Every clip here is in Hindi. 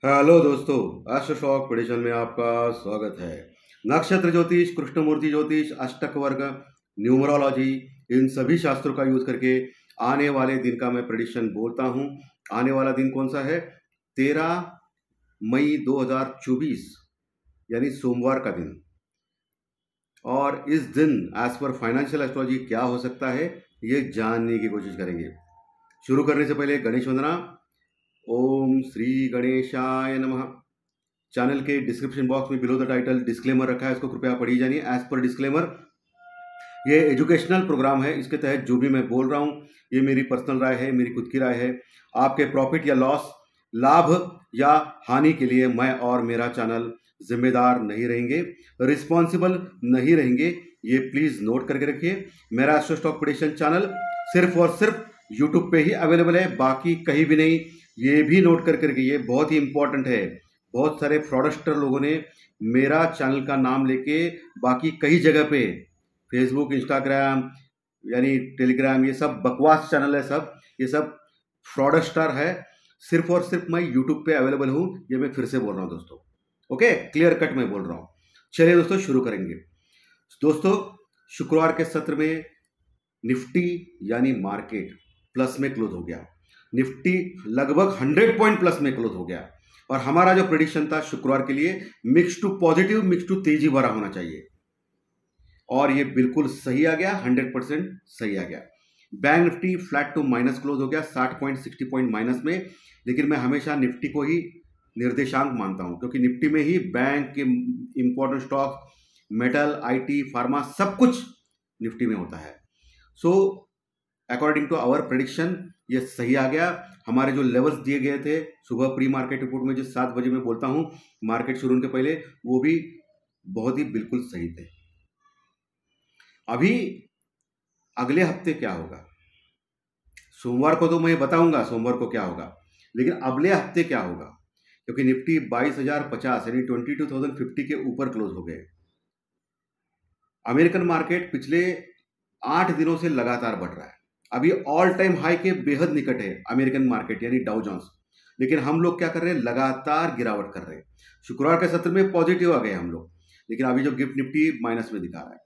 हेलो दोस्तों, एस्ट्रो शॉक प्रेडिक्शन में आपका स्वागत है। नक्षत्र ज्योतिष, कृष्णमूर्ति ज्योतिष, अष्टक वर्ग, न्यूमरोलॉजी, इन सभी शास्त्रों का यूज करके आने वाले दिन का मैं प्रेडिक्शन बोलता हूं। आने वाला दिन कौन सा है? 13 मई 2024 यानी सोमवार का दिन। और इस दिन एज पर फाइनेंशियल एस्ट्रोलॉजी क्या हो सकता है ये जानने की कोशिश करेंगे। शुरू करने से पहले गणेश वंदना। ओम श्री गणेशाय नमः। चैनल के डिस्क्रिप्शन बॉक्स में बिलो द टाइटल डिस्क्लेमर रखा है, इसको कृपया पढ़ी जानिए। एज पर डिस्क्लेमर, ये एजुकेशनल प्रोग्राम है। इसके तहत जो भी मैं बोल रहा हूँ ये मेरी पर्सनल राय है, मेरी खुद की राय है। आपके प्रॉफिट या लॉस, लाभ या हानि के लिए मैं और मेरा चैनल जिम्मेदार नहीं रहेंगे, रिस्पॉन्सिबल नहीं रहेंगे। ये प्लीज नोट करके रखिए। मेरा एस्ट्रो स्टॉक प्रेडिक्शन चैनल सिर्फ और सिर्फ यूट्यूब पे ही अवेलेबल है, बाकी कहीं भी नहीं। ये भी नोट करके रखिए, ये बहुत ही इंपॉर्टेंट है। बहुत सारे फ्रॉडस्टर लोगों ने मेरा चैनल का नाम लेके बाकी कई जगह पे, फेसबुक, इंस्टाग्राम यानी टेलीग्राम, ये सब बकवास चैनल है। सब ये सब फ्रॉडस्टर है। सिर्फ और सिर्फ मैं यूट्यूब पे अवेलेबल हूँ। ये मैं फिर से बोल रहा हूँ दोस्तों, ओके, क्लियर कट मैं बोल रहा हूँ। चलिए दोस्तों शुरू करेंगे। दोस्तों, शुक्रवार के सत्र में निफ्टी यानी मार्केट प्लस में क्लोज हो गया। निफ्टी लगभग 100 पॉइंट प्लस में क्लोज हो गया। और हमारा जो प्रेडिक्शन था शुक्रवार के लिए, mix to positive, mix to तेजी भरा होना चाहिए, और ये बिल्कुल सही आ गया। 100% सही आ गया। Bank Nifty flat to minus close हो गया, 60 पॉइंट 60 पॉइंट माइनस में। लेकिन मैं हमेशा निफ्टी को ही निर्देशांक मानता हूं, क्योंकि निफ्टी में ही बैंक के important stock, metal, IT, pharma सब कुछ निफ्टी में होता है। So according to our prediction ये सही आ गया। हमारे जो लेवल्स दिए गए थे सुबह प्री मार्केट रिपोर्ट में, जो 7 बजे मैं बोलता हूं मार्केट शुरू होने के पहले, वो भी बहुत ही बिल्कुल सही थे। अभी अगले हफ्ते क्या होगा, सोमवार को तो मैं बताऊंगा सोमवार को क्या होगा, लेकिन अगले हफ्ते क्या होगा, क्योंकि निफ्टी 22,050 यानी 22,050 के ऊपर क्लोज हो गए। अमेरिकन मार्केट पिछले 8 दिनों से लगातार बढ़ रहा है। अभी ऑल टाइम हाई के बेहद निकट है अमेरिकन मार्केट यानी डाउ जोन्स। लेकिन हम लोग क्या कर रहे हैं, लगातार गिरावट कर रहे हैं। शुक्रवार के सत्र में पॉजिटिव आ गए हम लोग, लेकिन अभी जो गिफ्ट निफ्टी माइनस में दिखा रहा है।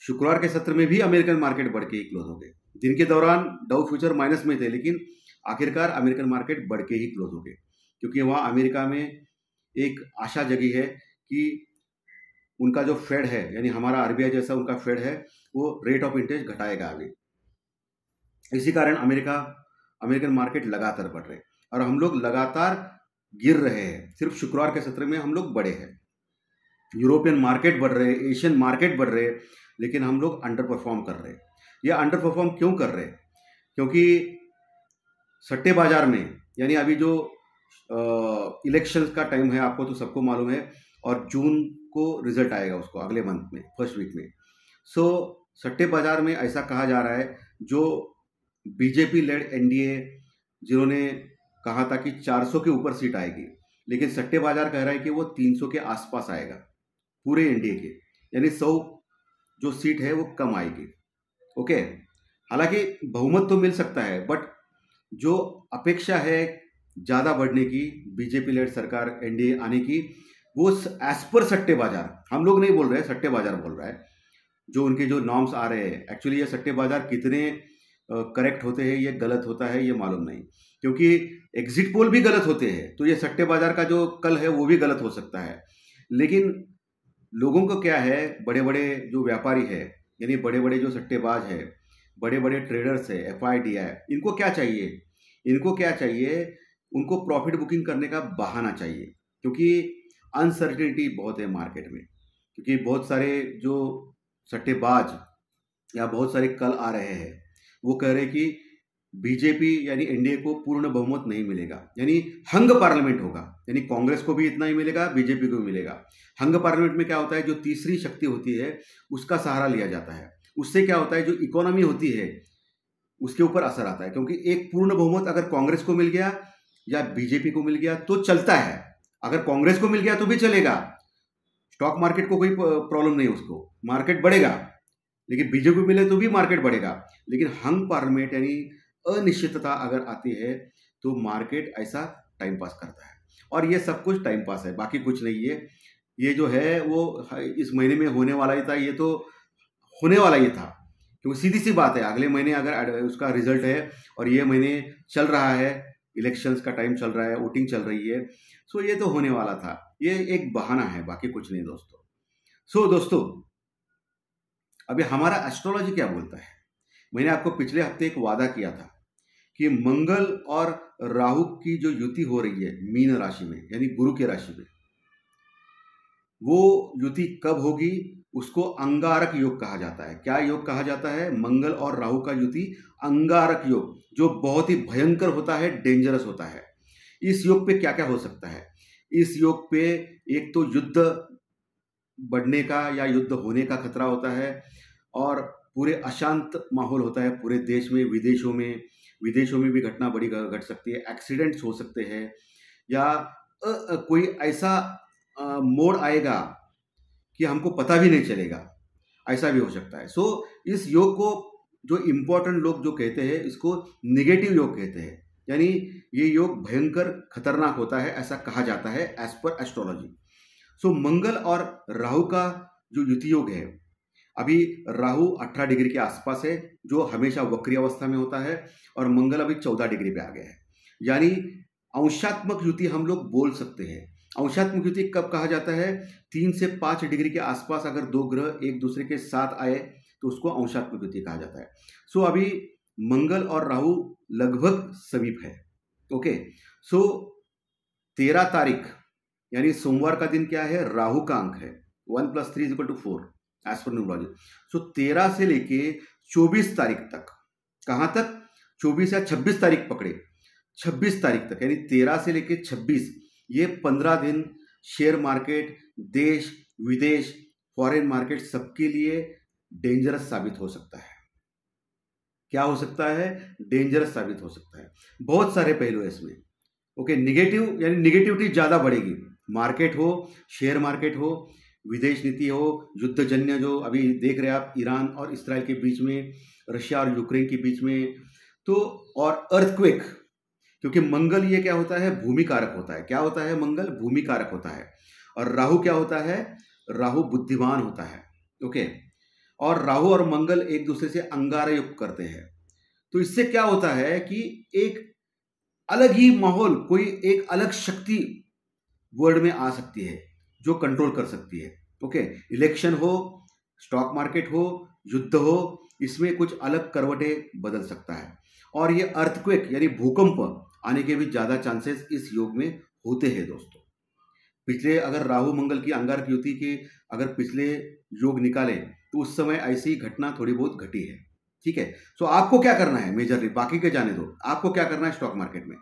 शुक्रवार के सत्र में भी अमेरिकन मार्केट बढ़ के ही क्लोज हो गए। दिन के दौरान डाउ फ्यूचर माइनस में थे, लेकिन आखिरकार अमेरिकन मार्केट बढ़ के ही क्लोज हो गए, क्योंकि वहां अमेरिका में एक आशा जगी है कि उनका जो फेड है, यानी हमारा आरबीआई जैसा उनका फेड है, वो रेट ऑफ इंटरेस्ट घटाएगा अभी। इसी कारण अमेरिकन मार्केट लगातार बढ़ रहे हैं और हम लोग लगातार गिर रहे हैं। सिर्फ शुक्रवार के सत्र में हम लोग बढ़े हैं। यूरोपियन मार्केट बढ़ रहे हैं, एशियन मार्केट बढ़ रहे हैं, लेकिन हम लोग अंडर परफॉर्म कर रहे हैं। ये अंडर परफॉर्म क्यों कर रहे हैं? क्योंकि सट्टे बाजार में, यानी अभी जो इलेक्शंस का टाइम है, आपको तो सबको मालूम है, और जून को रिजल्ट आएगा उसको अगले मंथ में, फर्स्ट वीक में। सो सट्टे बाजार में ऐसा कहा जा रहा है, जो बीजेपी लेड एनडीए जिन्होंने कहा था कि 400 के ऊपर सीट आएगी, लेकिन सट्टे बाजार कह रहा है कि वो 300 के आसपास आएगा पूरे एनडीए के, यानी 100 जो सीट है वो कम आएगी। ओके, हालांकि बहुमत तो मिल सकता है, बट जो अपेक्षा है ज़्यादा बढ़ने की, बीजेपी लेड सरकार एनडीए आने की, वो एज पर सट्टे बाजार, हम लोग नहीं बोल रहे हैं, सट्टे बाजार बोल रहा है, जो उनके जो नॉर्म्स आ रहे हैं। एक्चुअली ये सट्टे बाजार कितने करेक्ट होते हैं, ये गलत होता है, ये मालूम नहीं, क्योंकि एग्जिट पोल भी गलत होते हैं, तो ये सट्टे बाजार का जो कल है वो भी गलत हो सकता है। लेकिन लोगों को क्या है, बड़े बड़े जो व्यापारी है, यानी बड़े बड़े जो सट्टेबाज है, बड़े बड़े ट्रेडर्स है, एफआईडीआई, इनको क्या चाहिए, उनको प्रॉफिट बुकिंग करने का बहाना चाहिए, क्योंकि अनसर्टेनिटी बहुत है मार्केट में। क्योंकि बहुत सारे जो सट्टेबाज या बहुत सारे कल आ रहे हैं, वो कह रहे हैं कि बीजेपी यानी एनडीए को पूर्ण बहुमत नहीं मिलेगा, यानी हंग पार्लियामेंट होगा, यानी कांग्रेस को भी इतना ही मिलेगा, बीजेपी को भी मिलेगा। हंग पार्लियामेंट में क्या होता है, जो तीसरी शक्ति होती है उसका सहारा लिया जाता है। उससे क्या होता है, जो इकोनॉमी होती है उसके ऊपर असर आता है, क्योंकि एक पूर्ण बहुमत अगर कांग्रेस को मिल गया या बीजेपी को मिल गया तो चलता है। अगर कांग्रेस को मिल गया तो भी चलेगा, स्टॉक मार्केट को कोई प्रॉब्लम नहीं, उसको मार्केट बढ़ेगा। लेकिन बीजेपी को मिले तो भी मार्केट बढ़ेगा। लेकिन हंग पार्लियामेंट यानी अनिश्चितता अगर आती है तो मार्केट ऐसा टाइम पास करता है। और ये सब कुछ टाइम पास है, बाकी कुछ नहीं है। ये जो है वो इस महीने में होने वाला ही था, ये तो होने वाला ही था, क्योंकि सीधी सी बात है, अगले महीने अगर उसका रिजल्ट है और ये महीने चल रहा है, इलेक्शंस का टाइम चल रहा है, वोटिंग चल रही है, सो ये तो होने वाला था। ये एक बहाना है, बाकी कुछ नहीं दोस्तों। सो दोस्तों, अभी हमारा एस्ट्रोलॉजी क्या बोलता है? मैंने आपको पिछले हफ्ते एक वादा किया था कि मंगल और राहु की जो युति हो रही है मीन राशि में, यानी गुरु की राशि में, वो युति कब होगी? उसको अंगारक योग कहा जाता है। क्या योग कहा जाता है? मंगल और राहु का युति अंगारक योग, जो बहुत ही भयंकर होता है, डेंजरस होता है। इस योग पे क्या क्या हो सकता है? इस योग पे एक तो युद्ध बढ़ने का या युद्ध होने का खतरा होता है, और पूरे अशांत माहौल होता है पूरे देश में, विदेशों में भी घटना बड़ी घट सकती है, एक्सीडेंट्स हो सकते हैं, या कोई ऐसा मोड़ आएगा कि हमको पता भी नहीं चलेगा, ऐसा भी हो सकता है। सो इस योग को जो इम्पोर्टेंट लोग जो कहते हैं, इसको निगेटिव योग कहते हैं, यानी ये योग भयंकर खतरनाक होता है, ऐसा कहा जाता है एज पर एस्ट्रोलॉजी। सो मंगल और राहु का जो युति योग है, अभी राहु 18 डिग्री के आसपास है, जो हमेशा वक्री अवस्था में होता है, और मंगल अभी 14 डिग्री पे आ गया है, यानी अंशात्मक युति हम लोग बोल सकते हैं। अंशात्मक युति कब कहा जाता है? 3 से 5 डिग्री के आसपास अगर दो ग्रह एक दूसरे के साथ आए तो उसको अंशात्मक युति कहा जाता है। सो अभी मंगल और राहु लगभग समीप है। ओके, सो 13 तारीख यानी सोमवार का दिन क्या है? राहु का अंक है 1 + 3 = 4 एज पर न्यूमरोलॉजी। सो 13 से लेके 24 तारीख तक, कहाँ तक? 24 या 26 तारीख पकड़े, 26 तारीख तक, यानी 13 से लेके 26, ये 15 दिन शेयर मार्केट, देश विदेश, फॉरेन मार्केट, सबके लिए डेंजरस साबित हो सकता है। क्या हो सकता है? डेंजरस साबित हो सकता है। बहुत सारे पहलू है इसमें। ओके, निगेटिव यानी निगेटिविटी ज़्यादा बढ़ेगी। मार्केट हो, शेयर मार्केट हो, विदेश नीति हो, युद्धजन्य जो अभी देख रहे हैं आप, ईरान और इस्राइल के बीच में, रशिया और यूक्रेन के बीच में, तो और अर्थक्वेक, क्योंकि मंगल ये क्या होता है? भूमि कारक होता है। क्या होता है? मंगल भूमि कारक होता है। और राहु क्या होता है? राहु बुद्धिमान होता है। ओके, और राहु और मंगल एक दूसरे से अंगारक योग करते हैं। तो इससे क्या होता है कि एक अलग ही माहौल, कोई एक अलग शक्ति वर्ल्ड में आ सकती है जो कंट्रोल कर सकती है। ओके, इलेक्शन हो, स्टॉक मार्केट हो, युद्ध हो, इसमें कुछ अलग करवटें बदल सकता है। और ये अर्थक्वेक यानी भूकंप आने के भी ज़्यादा चांसेस इस योग में होते हैं दोस्तों। पिछले अगर राहु मंगल की अंगारक युति के अगर पिछले योग निकाले तो उस समय ऐसी घटना थोड़ी बहुत घटी है। ठीक है, सो आपको क्या करना है मेजरली, बाकी के जाने दो, आपको क्या करना है स्टॉक मार्केट में?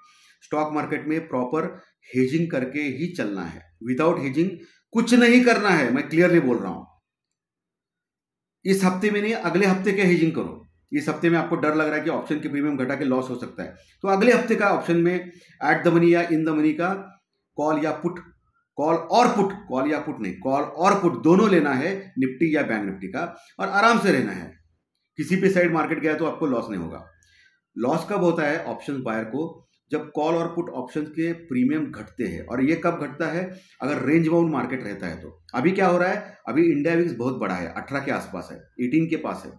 स्टॉक मार्केट में प्रॉपर हेजिंग करके ही चलना है। विदाउट हेजिंग कुछ नहीं करना है, मैं क्लियरली बोल रहा हूं। इस हफ्ते में नहीं, अगले हफ्ते के हेजिंग करो। इस हफ्ते में आपको डर लग रहा है कि ऑप्शन के प्रीमियम घटा के लॉस हो सकता है, तो अगले हफ्ते का ऑप्शन में एट द मनी या इन द मनी का कॉल या पुट, कॉल और पुट, कॉल या पुट नहीं, कॉल और पुट दोनों लेना है, निफ्टी या बैंक निफ्टी का, और आराम से रहना है। किसी भी साइड मार्केट गया तो आपको लॉस नहीं होगा। लॉस कब होता है ऑप्शन बायर को? जब कॉल और पुट ऑप्शन के प्रीमियम घटते हैं। और ये कब घटता है? अगर रेंज बाउंड मार्केट रहता है तो। अभी क्या हो रहा है? अभी इंडिया विक्स बहुत बड़ा है, 18 के आसपास है, 18 के पास है,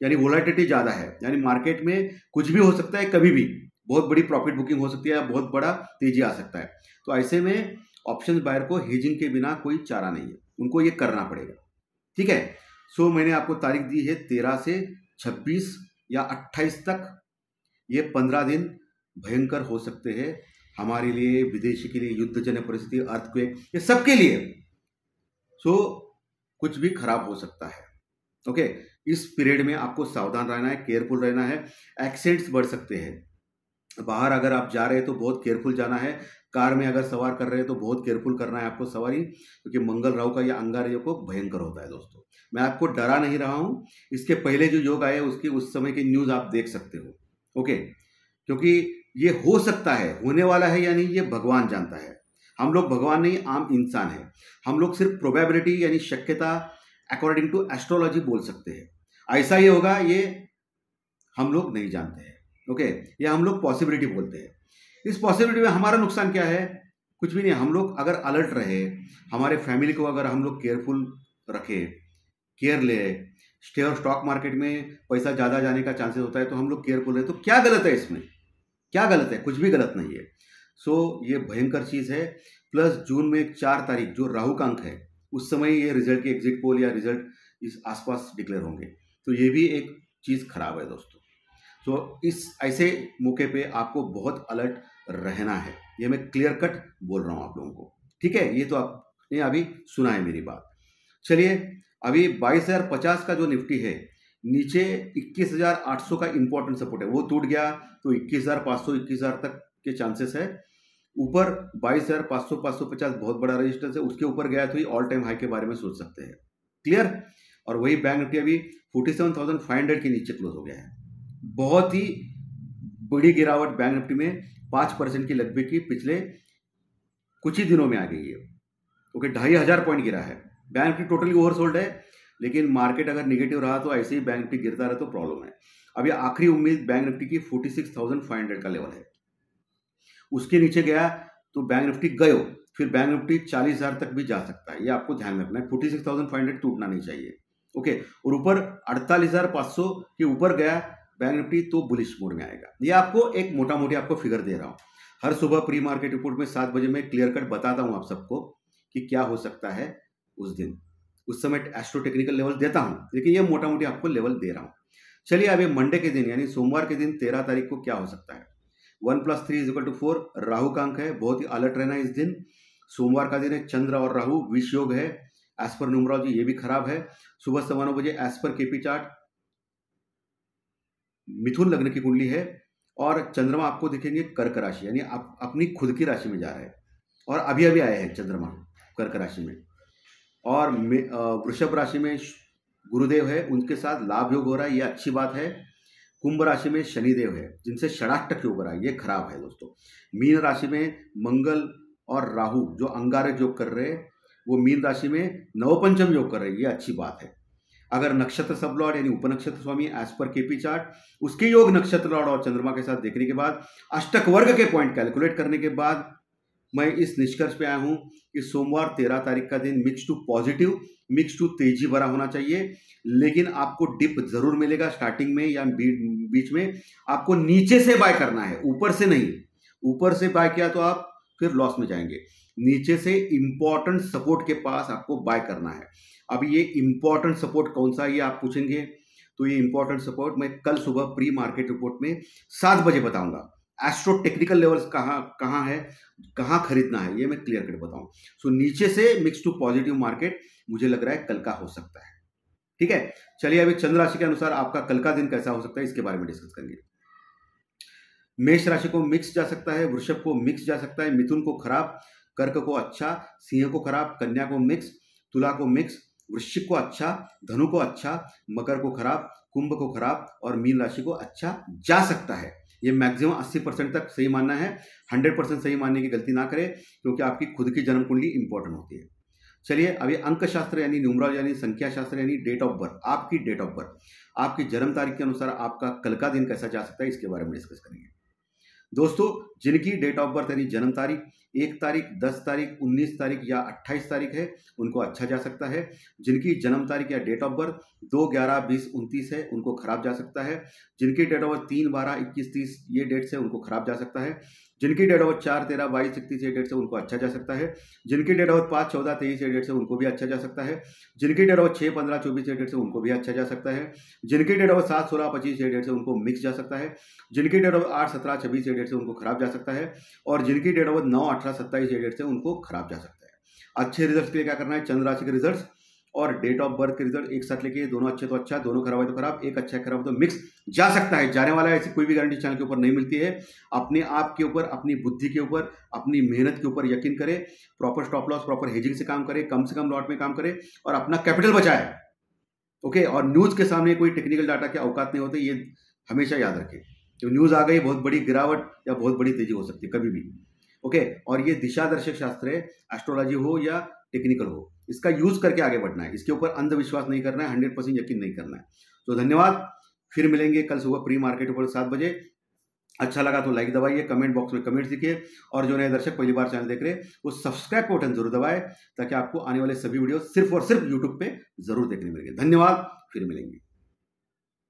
यानी वोलेटिलिटी ज़्यादा है, यानी मार्केट में कुछ भी हो सकता है, कभी भी बहुत बड़ी प्रॉफिट बुकिंग हो सकती है या बहुत बड़ा तेजी आ सकता है। तो ऐसे में ऑप्शन बायर को हेजिंग के बिना कोई चारा नहीं है, उनको ये करना पड़ेगा। ठीक है, सो मैंने आपको तारीख दी है 13 से 26 या 28 तक। ये 15 दिन भयंकर हो सकते हैं हमारे लिए, विदेशी के लिए, युद्धजन्य परिस्थिति, अर्थक्वेक, ये सबके लिए। सो कुछ भी खराब हो सकता है। ओके, इस पीरियड में आपको सावधान रहना है, केयरफुल रहना है। एक्सीडेंट्स बढ़ सकते हैं। बाहर अगर आप जा रहे हैं तो बहुत केयरफुल जाना है। कार में अगर सवार कर रहे हैं तो बहुत केयरफुल करना है आपको सवारी, क्योंकि मंगल राहु का यह अंगारक योग को भयंकर होता है दोस्तों। मैं आपको डरा नहीं रहा हूँ, इसके पहले जो योग आए उसकी उस समय की न्यूज़ आप देख सकते हो। ओके, क्योंकि ये हो सकता है, होने वाला है या नहीं ये भगवान जानता है। हम लोग भगवान नहीं, आम इंसान है। हम लोग सिर्फ प्रोबेबिलिटी यानी शक्यता अकॉर्डिंग टू एस्ट्रोलॉजी बोल सकते हैं, ऐसा ही होगा ये हम लोग नहीं जानते हैं। ओके, ये हम लोग पॉसिबिलिटी बोलते हैं। इस पॉसिबिलिटी में हमारा नुकसान क्या है? कुछ भी नहीं। हम लोग अगर अलर्ट रहे, हमारे फैमिली को अगर हम लोग केयरफुल रखें, केयर ले, स्टॉक मार्केट में पैसा ज़्यादा जाने का चांसेस होता है तो हम लोग केयरफुल रहे, तो क्या गलत है इसमें? क्या गलत है? कुछ भी गलत नहीं है। ये भयंकर चीज़ है। प्लस जून में 4 तारीख जो राहु का अंक है, उस समय ये रिजल्ट के एग्जिट पोल या रिजल्ट इस आसपास डिक्लेयर होंगे, तो ये भी एक चीज़ खराब है दोस्तों। इस ऐसे मौके पे आपको बहुत अलर्ट रहना है, ये मैं क्लियर कट बोल रहा हूँ आप लोगों को, ठीक है? ये तो आपने अभी सुना है मेरी बात। चलिए, अभी 22,050 का जो निफ्टी है, नीचे 21,800 का इंपॉर्टेंट सपोर्ट है, वो टूट गया तो 21,500 21,000 तक के चांसेस है। ऊपर 22,500 550 बहुत बड़ा रेजिस्टेंस है, उसके ऊपर गया तो ये ऑल टाइम हाई के बारे में सोच सकते हैं। क्लियर? और वही बैंक निफ्टी अभी 47,500 के नीचे क्लोज हो गया है। बहुत ही बड़ी गिरावट बैंक निफ्टी में 5% की लगभग की पिछले कुछ ही दिनों में आ गई है। ओके, 2,500 पॉइंट गिरा है। बैंक निफ्टी टोटली ओवरसोल्ड है, लेकिन मार्केट अगर निगेटिव रहा तो ऐसे ही बैंक निफ्टी गिरता रहा तो प्रॉब्लम है। अभी आखिरी उम्मीद बैंक निफ्टी की 46,500 का लेवल है, उसके नीचे गया तो बैंक निफ्टी गयो, फिर बैंक निफ्टी 40,000 तक भी जा सकता है, ये आपको ध्यान रखना है। 46,500 टूटना नहीं चाहिए। ओके, और ऊपर 48,500 के ऊपर गया बैंक निफ्टी तो बुलिश मोड में आएगा। ये आपको एक मोटा मोटी आपको फिगर दे रहा हूँ। हर सुबह प्री मार्केट रिपोर्ट में 7 बजे मैं क्लियर कट बताता हूँ आप सबको कि क्या हो सकता है उस दिन। उस समय एस्ट्रो टेक्निकल लेवल देता हूँ, लेकिन ये मोटा मोटी आपको लेवल दे रहा हूँ। चलिए, अभी मंडे के दिन यानी सोमवार के दिन 13 तारीख को क्या हो सकता है। 1 + 3 = 4 राहु का अंक है, बहुत ही अलर्ट रहना है इस दिन। सोमवार का दिन है, चंद्र और राहु विष योग है। एज पर न्यूमरोलॉजी ये भी खराब है। सुबह 9:15 बजे एज पर केपी चार्ट मिथुन लग्न की कुंडली है और चंद्रमा आपको दिखेंगे कर्क राशि, यानी आप अपनी खुद की राशि में जा रहे हैं और अभी अभी आए हैं चंद्रमा कर्क राशि में। और वृषभ राशि में गुरुदेव है, उनके साथ लाभ योग हो रहा है, ये अच्छी बात है। कुंभ राशि में शनिदेव है, जिनसे षडाष्टक योग हो रहा है, ये खराब है दोस्तों। मीन राशि में मंगल और राहु जो अंगारक योग कर रहे हैं, वो मीन राशि में नवपंचम योग कर रहे हैं, ये अच्छी बात है। अगर नक्षत्र सब लॉर्ड यानी उपनक्षत्र स्वामी एज पर केपी चार्ट, उसके योग नक्षत्र लॉर्ड और चंद्रमा के साथ देखने के बाद, अष्टक वर्ग के पॉइंट कैलकुलेट करने के बाद मैं इस निष्कर्ष पे आया हूं कि सोमवार 13 तारीख का दिन mix to positive, mix to तेजी भरा होना चाहिए। लेकिन आपको डिप जरूर मिलेगा स्टार्टिंग में या बीच में। आपको नीचे से बाय करना है, ऊपर से नहीं। ऊपर से बाय किया तो आप फिर लॉस में जाएंगे। नीचे से इंपॉर्टेंट सपोर्ट के पास आपको बाय करना है। अब ये इंपॉर्टेंट सपोर्ट कौन सा है ये आप पूछेंगे, तो ये इंपॉर्टेंट सपोर्ट मैं कल सुबह प्री मार्केट रिपोर्ट में 7 बजे बताऊंगा। एस्ट्रो टेक्निकल लेवल्स कहाँ है, कहाँ खरीदना है, ये मैं क्लियर कर बताऊं। सो नीचे से मिक्स टू पॉजिटिव मार्केट मुझे लग रहा है कल का हो सकता है। ठीक है, चलिए अभी चंद्र राशि के अनुसार आपका कल का दिन कैसा हो सकता है इसके बारे में डिस्कस करेंगे। मेष राशि को मिक्स जा सकता है, वृषभ को मिक्स जा सकता है, मिथुन को खराब, कर्क को अच्छा, सिंह को खराब, कन्या को मिक्स, तुला को मिक्स, वृश्चिक को अच्छा, धनु को अच्छा, मकर को खराब, कुंभ को खराब और मीन राशि को अच्छा जा सकता है। ये मैक्सिमम 80% तक सही मानना है। 100% सही मानने की गलती ना करें, क्योंकि आपकी खुद की जन्म कुंडली इंपॉर्टेंट होती है। चलिए अभी अंक शास्त्र यानी न्यूमरोलॉजी यानी संख्या शास्त्र यानी डेट ऑफ बर्थ, आपकी डेट ऑफ बर्थ, आपकी जन्म तारीख के अनुसार आपका कल का दिन कैसा जा सकता है इसके बारे में डिस्कस करेंगे। दोस्तों, जिनकी डेट ऑफ बर्थ यानी जन्म तारीख 1 तारीख, 10 तारीख, 19 तारीख या 28 तारीख है, उनको अच्छा जा सकता है। जिनकी जन्म तारीख या डेट ऑफ बर्थ 2, 11, 20, 29 है, उनको खराब जा सकता है। जिनकी डेट ऑफ बर्थ 3, 12, 21, 30 ये डेट से उनको खराब जा सकता है। जिनकी डेट ऑफ बर्थ 4, 13, 22, 31 ये डेट से उनको अच्छा जा सकता है। जिनकी डेट ऑफ बर्थ 5, 14, 23 ये डेट से उनको भी अच्छा जा सकता है। जिनकी डेट ऑफ बर्थ 6, 15, 24 ये डेट से उनको भी अच्छा जा सकता है। जिनकी डेट ऑफ बर्थ 7, 16, 25 ये डेट से उनको मिक्स जा सकता है। जिनकी डेट ऑफ बर्थ 8, 17, 26 ये डेट से उनको खराब जा सकता है। और जिनकी डेट ऑफ बर्थ 9, 18, 27 ये डेट से उनको खराब जा सकता है। अच्छे रिजल्ट के लिए क्या करना है, चंद्र राशि के रिजल्ट और डेट ऑफ बर्थ के रिजल्ट एक साथ लेके, दोनों अच्छे तो अच्छा, दोनों खराब है तो खराब, एक अच्छा है खराब है तो मिक्स जा सकता है, जाने वाला है। ऐसी कोई भी गारंटी चैनल के ऊपर नहीं मिलती है। अपने आप के ऊपर, अपनी बुद्धि के ऊपर, अपनी मेहनत के ऊपर यकीन करें, proper stop loss, proper hedging से काम करें, कम से कम लॉट में काम करें और अपना कैपिटल बचाए। ओके, और न्यूज़ के सामने कोई टेक्निकल डाटा के औकात नहीं होते, ये हमेशा याद रखें। तो न्यूज़ आ गई, बहुत बड़ी गिरावट या बहुत बड़ी तेजी हो सकती है कभी भी। ओके, और ये दिशा दर्शक शास्त्र है, एस्ट्रोलॉजी हो या टेक्निकल हो, इसका यूज करके आगे बढ़ना है। इसके ऊपर अंधविश्वास नहीं करना है, 100% यकीन नहीं करना है। तो धन्यवाद, फिर मिलेंगे कल सुबह प्री मार्केट पर 7 बजे। अच्छा लगा तो लाइक दबाइए, कमेंट बॉक्स में कमेंट लिखिए, और जो नए दर्शक पहली बार चैनल देख रहे हैं वो सब्सक्राइब का बटन जरूर दबाएं, ताकि आपको आने वाले सभी वीडियो सिर्फ और सिर्फ यूट्यूब पे जरूर देखने मिलेंगे। धन्यवाद, फिर मिलेंगे।